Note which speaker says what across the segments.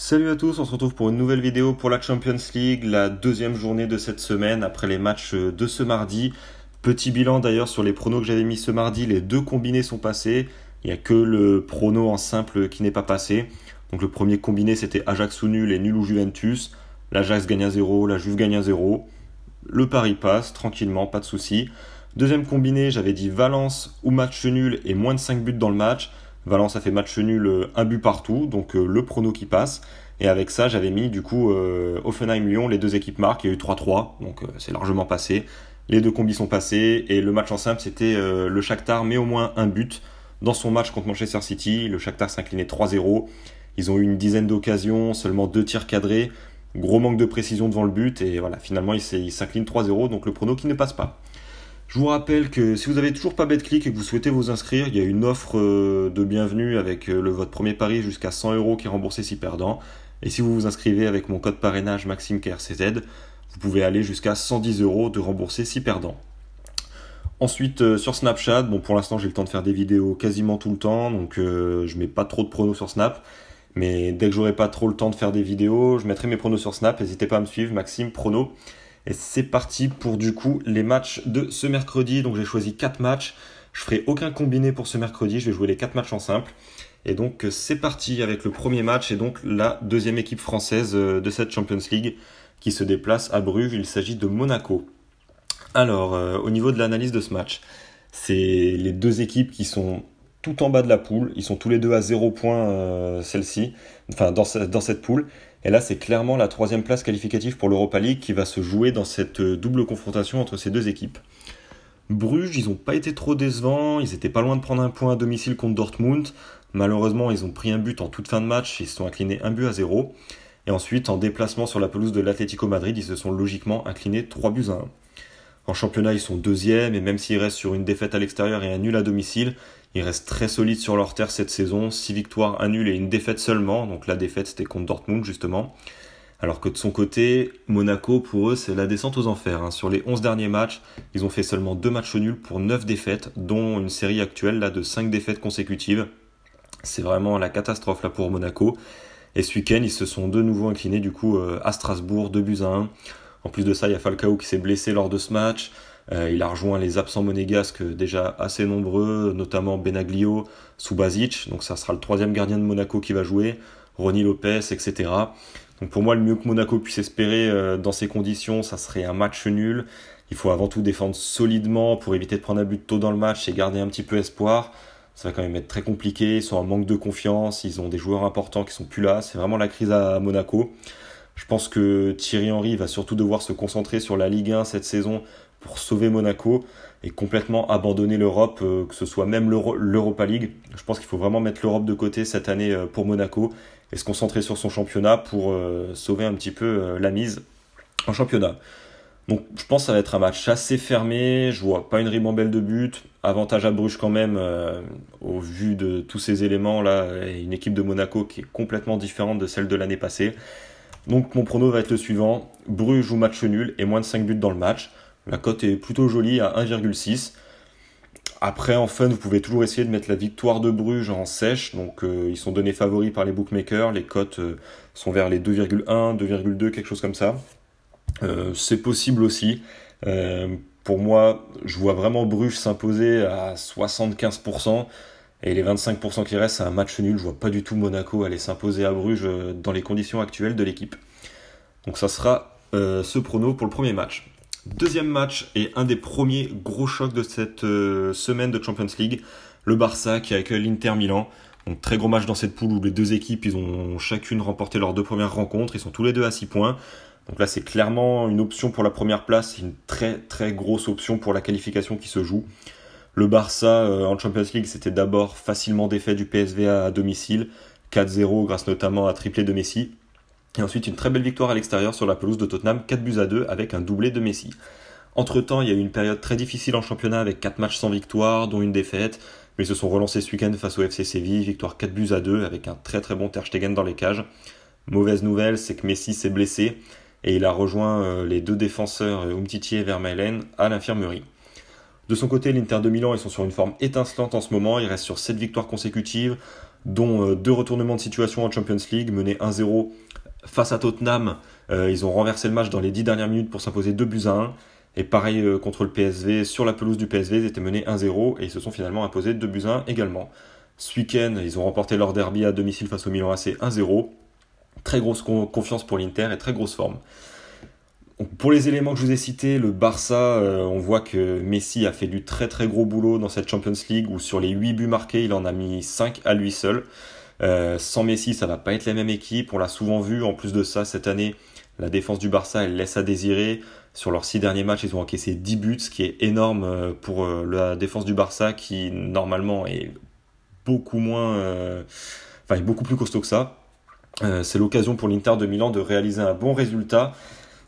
Speaker 1: Salut à tous, on se retrouve pour une nouvelle vidéo pour la Champions League, la deuxième journée de cette semaine après les matchs de ce mardi. Petit bilan d'ailleurs sur les pronos que j'avais mis ce mardi, les deux combinés sont passés. Il n'y a que le prono en simple qui n'est pas passé. Donc le premier combiné c'était Ajax ou nul et nul ou Juventus. L'Ajax gagne à 0, la Juve gagne à 0. Le pari passe tranquillement, pas de souci. Deuxième combiné, j'avais dit Valence ou match nul et moins de 5 buts dans le match. Valence a fait match nul, un but partout, donc le prono qui passe. Et avec ça, j'avais mis du coup Hoffenheim-Lyon, les deux équipes marquent, il y a eu 3-3, donc c'est largement passé. Les deux combis sont passés, et le match en simple, c'était le Shakhtar met au moins un but dans son match contre Manchester City. Le Shakhtar s'inclinait 3-0. Ils ont eu une dizaine d'occasions, seulement 2 tirs cadrés. Gros manque de précision devant le but, et voilà, finalement ils s'inclinent 3-0, donc le prono qui ne passe pas. Je vous rappelle que si vous n'avez toujours pas BetClick et que vous souhaitez vous inscrire, il y a une offre de bienvenue avec votre premier pari jusqu'à 100 € qui est remboursé si perdant. Et si vous vous inscrivez avec mon code parrainage MaximeKRCZ, vous pouvez aller jusqu'à 110 € de remboursé si perdant. Ensuite, sur Snapchat, bon pour l'instant j'ai le temps de faire des vidéos quasiment tout le temps, donc je mets pas trop de pronos sur Snap. Mais dès que j'aurai pas trop le temps de faire des vidéos, je mettrai mes pronos sur Snap. N'hésitez pas à me suivre, Maxime Prono. Et c'est parti pour du coup les matchs de ce mercredi. Donc j'ai choisi 4 matchs. Je ferai aucun combiné pour ce mercredi. Je vais jouer les 4 matchs en simple. Et donc c'est parti avec le premier match et donc la deuxième équipe française de cette Champions League qui se déplace à Bruges. Il s'agit de Monaco. Alors au niveau de l'analyse de ce match, c'est les deux équipes qui sont tout en bas de la poule. Ils sont tous les deux à 0 points celle-ci, enfin dans cette poule. Et là, c'est clairement la troisième place qualificative pour l'Europa League qui va se jouer dans cette double confrontation entre ces deux équipes. Bruges, ils n'ont pas été trop décevants, ils étaient pas loin de prendre un point à domicile contre Dortmund. Malheureusement, ils ont pris un but en toute fin de match, ils se sont inclinés 1-0. Et ensuite, en déplacement sur la pelouse de l'Atlético Madrid, ils se sont logiquement inclinés 3-1. En championnat, ils sont deuxième, et même s'ils restent sur une défaite à l'extérieur et un nul à domicile, ils restent très solides sur leur terre cette saison, 6 victoires, un nul et une défaite seulement, donc la défaite c'était contre Dortmund justement. Alors que de son côté, Monaco pour eux c'est la descente aux enfers. Sur les 11 derniers matchs, ils ont fait seulement 2 matchs nuls pour 9 défaites, dont une série actuelle là, de 5 défaites consécutives. C'est vraiment la catastrophe là pour Monaco. Et ce week-end, ils se sont de nouveau inclinés du coup à Strasbourg, 2-1. En plus de ça, il y a Falcao qui s'est blessé lors de ce match. Il a rejoint les absents monégasques déjà assez nombreux, notamment Benaglio, Subasic. Donc ça sera le troisième gardien de Monaco qui va jouer, Ronny Lopez, etc. Donc pour moi, le mieux que Monaco puisse espérer dans ces conditions, ça serait un match nul. Il faut avant tout défendre solidement pour éviter de prendre un but tôt dans le match et garder un petit peu espoir. Ça va quand même être très compliqué, ils sont en manque de confiance, ils ont des joueurs importants qui sont plus là. C'est vraiment la crise à Monaco. Je pense que Thierry Henry va surtout devoir se concentrer sur la Ligue 1 cette saison pour sauver Monaco et complètement abandonner l'Europe, que ce soit même l'Europa League. Je pense qu'il faut vraiment mettre l'Europe de côté cette année pour Monaco et se concentrer sur son championnat pour sauver un petit peu la mise en championnat. Donc je pense que ça va être un match assez fermé, je vois pas une ribambelle de but, avantage à Bruges quand même au vu de tous ces éléments là, et une équipe de Monaco qui est complètement différente de celle de l'année passée. Donc mon prono va être le suivant, Bruges joue match nul et moins de 5 buts dans le match. La cote est plutôt jolie à 1,6. Après, en fun, vous pouvez toujours essayer de mettre la victoire de Bruges en sèche. Donc ils sont donnés favoris par les bookmakers. Les cotes sont vers les 2,1, 2,2, quelque chose comme ça. C'est possible aussi. Pour moi, je vois vraiment Bruges s'imposer à 75%. Et les 25% qui restent, c'est un match nul. Je vois pas du tout Monaco aller s'imposer à Bruges dans les conditions actuelles de l'équipe. Donc ça sera ce prono pour le premier match. Deuxième match et un des premiers gros chocs de cette semaine de Champions League, le Barça qui accueille l'Inter Milan. Donc très gros match dans cette poule où les deux équipes ils ont chacune remporté leurs 2 premières rencontres, ils sont tous les deux à 6 points. Donc là c'est clairement une option pour la première place, c'est une très très grosse option pour la qualification qui se joue. Le Barça en Champions League c'était d'abord facilement défait du PSV à domicile, 4-0 grâce notamment à triplé de Messi. Et ensuite, une très belle victoire à l'extérieur sur la pelouse de Tottenham, 4-2 avec un doublé de Messi. Entre-temps, il y a eu une période très difficile en championnat avec 4 matchs sans victoire, dont une défaite. Mais ils se sont relancés ce week-end face au FC Séville, victoire 4-2 avec un très très bon Ter Stegen dans les cages. Mauvaise nouvelle, c'est que Messi s'est blessé et il a rejoint les deux défenseurs Umtiti et Vermaelen à l'infirmerie. De son côté, l'Inter de Milan, ils sont sur une forme étincelante en ce moment, ils restent sur 7 victoires consécutives. dont deux retournements de situation en Champions League, menés 1-0 face à Tottenham. Ils ont renversé le match dans les 10 dernières minutes pour s'imposer 2-1. Et pareil contre le PSV, sur la pelouse du PSV, ils étaient menés 1-0 et ils se sont finalement imposés 2-1 également. Ce week-end, ils ont remporté leur derby à domicile face au Milan AC 1-0. Très grosse confiance pour l'Inter et très grosse forme. Donc, pour les éléments que je vous ai cités, le Barça, on voit que Messi a fait du très très gros boulot dans cette Champions League où sur les 8 buts marqués, il en a mis 5 à lui seul. Sans Messi, ça va pas être la même équipe, on l'a souvent vu. En plus de ça, cette année, la défense du Barça, elle laisse à désirer. Sur leurs 6 derniers matchs, ils ont encaissé 10 buts, ce qui est énorme pour la défense du Barça qui normalement est beaucoup est beaucoup plus costaud que ça. C'est l'occasion pour l'Inter de Milan de réaliser un bon résultat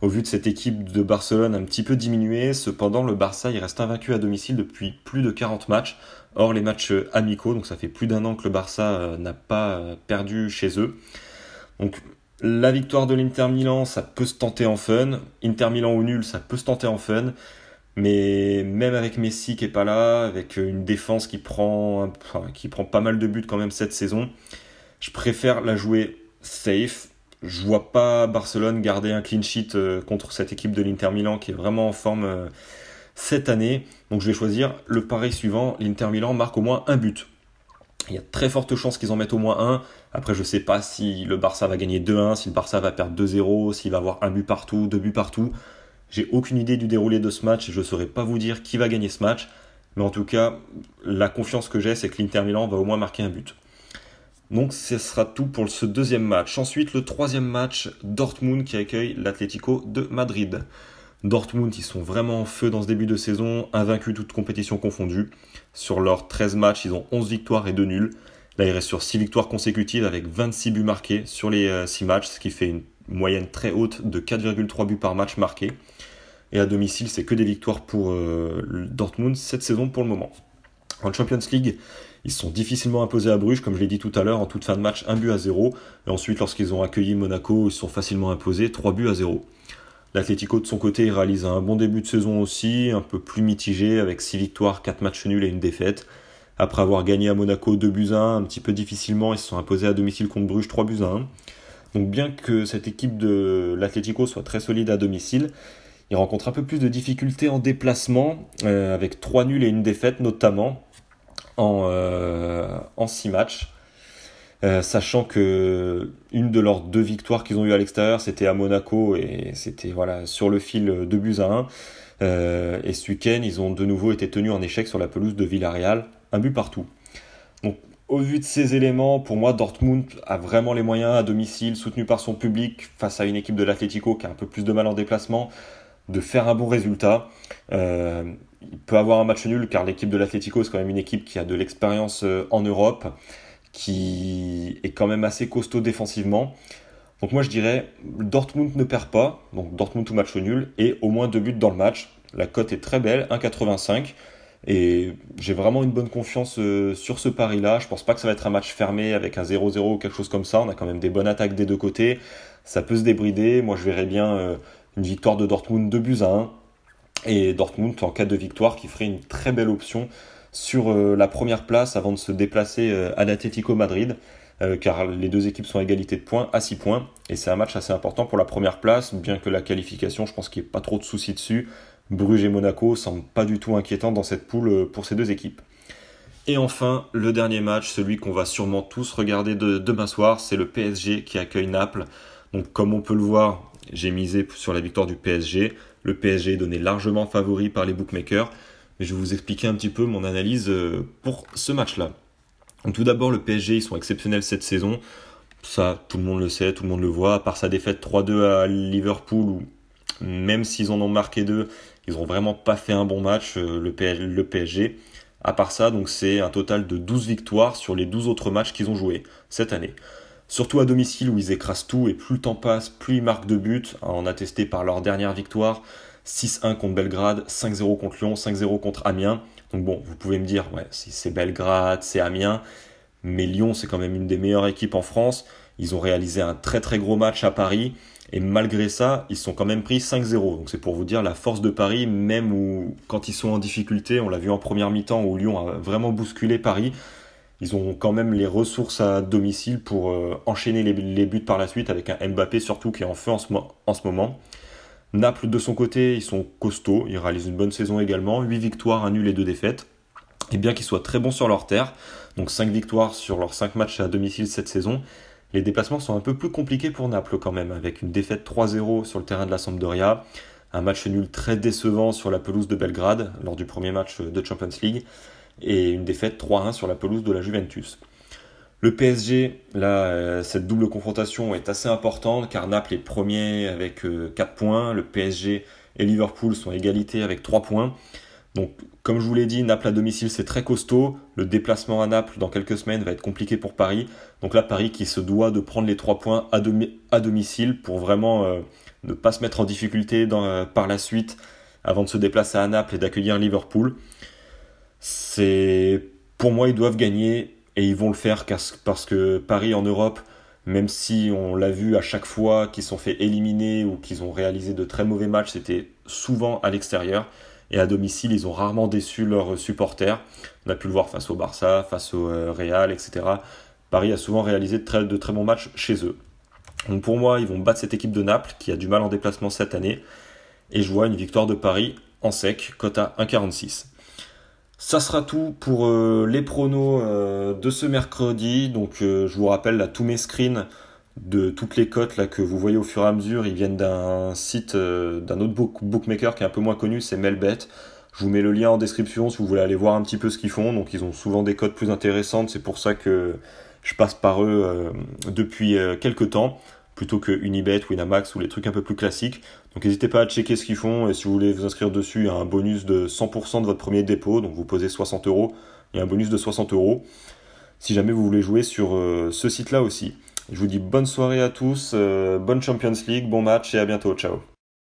Speaker 1: au vu de cette équipe de Barcelone un petit peu diminuée. Cependant, le Barça, il reste invaincu à domicile depuis plus de 40 matchs. Hors les matchs amicaux, donc ça fait plus d'1 an que le Barça n'a pas perdu chez eux. Donc la victoire de l'Inter Milan, ça peut se tenter en fun. Inter Milan au nul, ça peut se tenter en fun. Mais même avec Messi qui est pas là, avec une défense qui prend pas mal de buts quand même cette saison, je préfère la jouer safe. Je vois pas Barcelone garder un clean sheet contre cette équipe de l'Inter Milan qui est vraiment en forme cette année. Donc je vais choisir le pari suivant. L'Inter Milan marque au moins un but. Il y a très forte chance qu'ils en mettent au moins un. Après, je sais pas si le Barça va gagner 2-1, si le Barça va perdre 2-0, s'il va avoir un but partout, 2 buts partout. J'ai aucune idée du déroulé de ce match et je saurais pas vous dire qui va gagner ce match. Mais en tout cas, la confiance que j'ai, c'est que l'Inter Milan va au moins marquer un but. Donc ce sera tout pour ce deuxième match. Ensuite, le troisième match, Dortmund qui accueille l'Atlético de Madrid. Dortmund, ils sont vraiment en feu dans ce début de saison, invaincus toutes compétitions confondues. Sur leurs 13 matchs, ils ont 11 victoires et 2 nuls. Là, ils restent sur 6 victoires consécutives avec 26 buts marqués sur les 6 matchs, ce qui fait une moyenne très haute de 4,3 buts par match marqués. Et à domicile, c'est que des victoires pour Dortmund cette saison pour le moment. En Champions League, ils se sont difficilement imposés à Bruges, comme je l'ai dit tout à l'heure, en toute fin de match, 1-0. Et ensuite, lorsqu'ils ont accueilli Monaco, ils se sont facilement imposés, 3-0. L'Atlético, de son côté, il réalise un bon début de saison aussi, un peu plus mitigé, avec 6 victoires, 4 matchs nuls et une défaite. Après avoir gagné à Monaco 2-1, un petit peu difficilement, ils se sont imposés à domicile contre Bruges 3-1. Donc bien que cette équipe de l'Atlético soit très solide à domicile, ils rencontrent un peu plus de difficultés en déplacement, avec 3 nuls et une défaite notamment en 6 matchs. Sachant que une de leurs 2 victoires qu'ils ont eues à l'extérieur, c'était à Monaco et c'était sur le fil 2-1. Et ce week-end, ils ont de nouveau été tenus en échec sur la pelouse de Villarreal, un but partout. Donc, au vu de ces éléments, pour moi, Dortmund a vraiment les moyens à domicile, soutenu par son public, face à une équipe de l'Atlético qui a un peu plus de mal en déplacement, de faire un bon résultat. Il peut avoir un match nul car l'équipe de l'Atlético, c'est quand même une équipe qui a de l'expérience en Europe, qui est quand même assez costaud défensivement. Donc moi je dirais Dortmund ne perd pas, donc Dortmund ou match nul, et au moins 2 buts dans le match. La cote est très belle, 1,85, et j'ai vraiment une bonne confiance sur ce pari-là. Je pense pas que ça va être un match fermé avec un 0-0 ou quelque chose comme ça. On a quand même des bonnes attaques des deux côtés, ça peut se débrider. Moi je verrais bien une victoire de Dortmund 2-1, et Dortmund en cas de victoire qui ferait une très belle option sur la première place avant de se déplacer à l'Atlético Madrid, car les deux équipes sont à égalité de points, à 6 points, et c'est un match assez important pour la première place, bien que la qualification, je pense qu'il n'y ait pas trop de soucis dessus. Bruges et Monaco semblent pas du tout inquiétants dans cette poule pour ces deux équipes. Et enfin, le dernier match, celui qu'on va sûrement tous regarder demain soir, c'est le PSG qui accueille Naples. Donc comme on peut le voir, j'ai misé sur la victoire du PSG. Le PSG est donné largement favori par les bookmakers. Mais je vais vous expliquer un petit peu mon analyse pour ce match-là. Donc tout d'abord, le PSG, ils sont exceptionnels cette saison. Ça, tout le monde le sait, tout le monde le voit. À part sa défaite 3-2 à Liverpool, où même s'ils en ont marqué 2, ils n'ont vraiment pas fait un bon match, le PSG. À part ça, donc c'est un total de 12 victoires sur les 12 autres matchs qu'ils ont joués cette année. Surtout à domicile où ils écrasent tout et plus le temps passe, plus ils marquent de buts. En attesté par leur dernière victoire, 6-1 contre Belgrade, 5-0 contre Lyon, 5-0 contre Amiens. Donc bon, vous pouvez me dire, ouais, c'est Belgrade, c'est Amiens, mais Lyon c'est quand même une des meilleures équipes en France. Ils ont réalisé un très très gros match à Paris, et malgré ça, ils sont quand même pris 5-0. Donc c'est pour vous dire la force de Paris, même quand ils sont en difficulté, on l'a vu en première mi-temps où Lyon a vraiment bousculé Paris, Ils ont quand même les ressources à domicile pour enchaîner les buts par la suite avec un Mbappé surtout qui est en feu en ce moment. Naples de son côté, ils sont costauds, ils réalisent une bonne saison également, 8 victoires, 1 nul et 2 défaites. Et bien qu'ils soient très bons sur leur terre, donc 5 victoires sur leurs 5 matchs à domicile cette saison, les déplacements sont un peu plus compliqués pour Naples quand même, avec une défaite 3-0 sur le terrain de la Sampdoria, un match nul très décevant sur la pelouse de Belgrade lors du premier match de Champions League, et une défaite 3-1 sur la pelouse de la Juventus. Le PSG, là, cette double confrontation est assez importante car Naples est premier avec 4 points, le PSG et Liverpool sont à égalité avec 3 points. Donc, comme je vous l'ai dit, Naples à domicile c'est très costaud. Le déplacement à Naples dans quelques semaines va être compliqué pour Paris. Donc là, Paris qui se doit de prendre les 3 points à domicile pour vraiment ne pas se mettre en difficulté par la suite avant de se déplacer à Naples et d'accueillir Liverpool. Pour moi, ils doivent gagner et ils vont le faire parce que Paris en Europe, même si on l'a vu à chaque fois qu'ils sont fait éliminer ou qu'ils ont réalisé de très mauvais matchs, c'était souvent à l'extérieur. Et à domicile, ils ont rarement déçu leurs supporters. On a pu le voir face au Barça, face au Real, etc. Paris a souvent réalisé de très bons matchs chez eux. Donc pour moi, ils vont battre cette équipe de Naples qui a du mal en déplacement cette année. Et je vois une victoire de Paris en sec, cote à 1,46. Ça sera tout pour les pronos de ce mercredi. Donc je vous rappelle là, tous mes screens de toutes les cotes là, que vous voyez au fur et à mesure, ils viennent d'un site, d'un autre bookmaker qui est un peu moins connu, c'est Melbet. Je vous mets le lien en description si vous voulez aller voir un petit peu ce qu'ils font. Donc ils ont souvent des cotes plus intéressantes, c'est pour ça que je passe par eux depuis quelques temps, plutôt que Unibet, Winamax ou les trucs un peu plus classiques. Donc n'hésitez pas à checker ce qu'ils font et si vous voulez vous inscrire dessus, il y a un bonus de 100% de votre premier dépôt, donc vous posez 60€, il y a un bonus de 60€ si jamais vous voulez jouer sur ce site-là aussi. Je vous dis bonne soirée à tous, bonne Champions League, bon match et à bientôt, ciao.